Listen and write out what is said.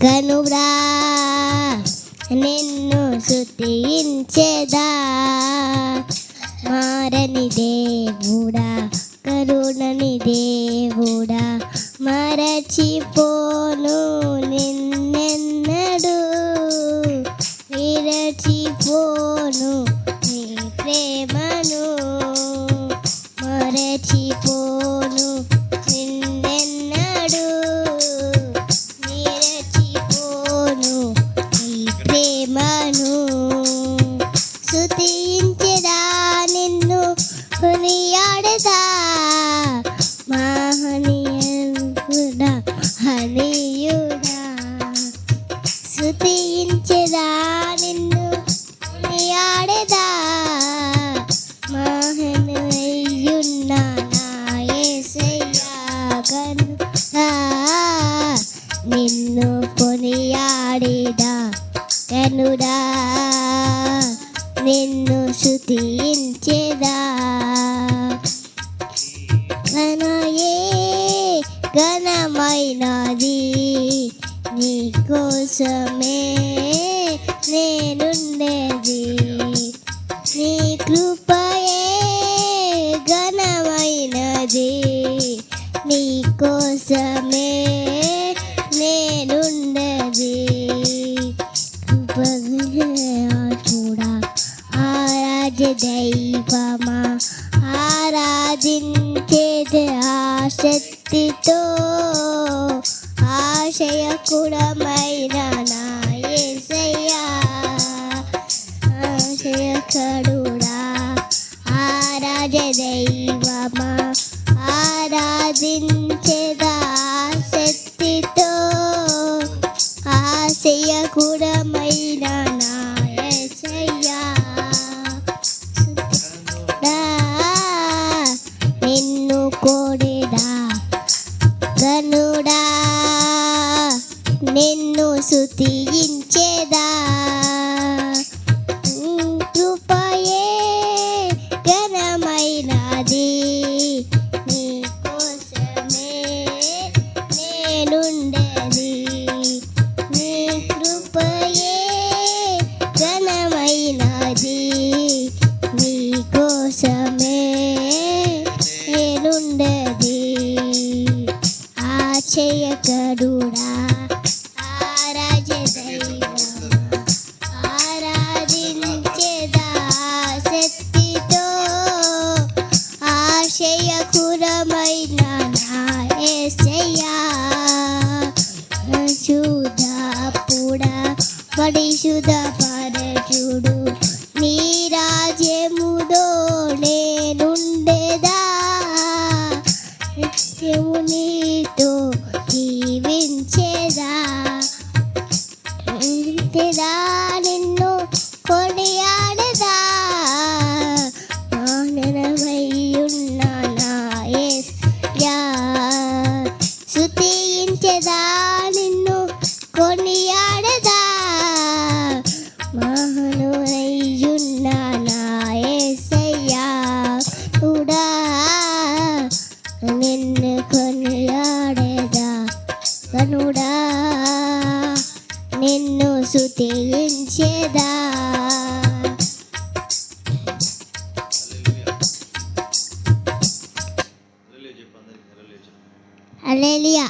గనుడా నిన్ను స్తుతించెదా. మారని దేవుడా కరుణని దేవుడా మరచిపోను నిన్నెన్నడు. విరచిపోను నీ ప్రేమను మరచిపోను నిన్నెన్నడు. విరచిపోను నీ ప్రేమను. స్తుతించెదా నిన్ను కొనియాడెదా. మహనీయుడా హనీయుడా స్తుతించెదా నిన్ను కొనియాడెదా. మహనీయున్న నా యేసయ్యా గనుడా నిన్ను కొనియాడెదా. గనుడా నిన్ను స్తుతించెదా. ఘనయే ఘనమైనది నీ కోసమే నేనుండేది. నీ కృపయే ఘనమైనది నీ కోసమే నేనుండేది. కృపగా ఆరాధ్య దైవమా ఆరాధించేది ఆసక్తితో. ఆశయకుడమైన నా యేసయ్యా ఆశయకరుడా ఆరాధ్య దైవమా ఆరాధించేది ఆసక్తితో. ఆశయకుడమైన నా యేసయ్యా నిన్ను కోడెదా. గనుడా నిన్ను స్తుతించెదా. కృపయే ఘనమైనది నీ కోసమే నేనుండేది. నీ కృపయే ఘనమైనది నీ కోసమే నేనుండేది. ఆశ్చర్యకరుడా ఆరాధ్య దైవమా ఆరాధించెదా ఆసక్తితో. ఆశ్చర్యకరమైన నా యేసయ్యా పరిశుద్ధుడా పరిశుద్ధపరచుడు. నీ రాజ్యములో నేనుండేదా. నిత్యము నీతో జీవించేదా. నిన్ను కొనియాడెదా. ఆనందమయ్యున్న నా యేసయ్యా స్తుతించెదా నిన్ను కొనియాడెదా. మహనీయున్న నా యేసయ్యా కూడా నిన్ను కొనియాడెదా. గనుడా నిన్ను స్తుతించెదా. హల్లెలూయా.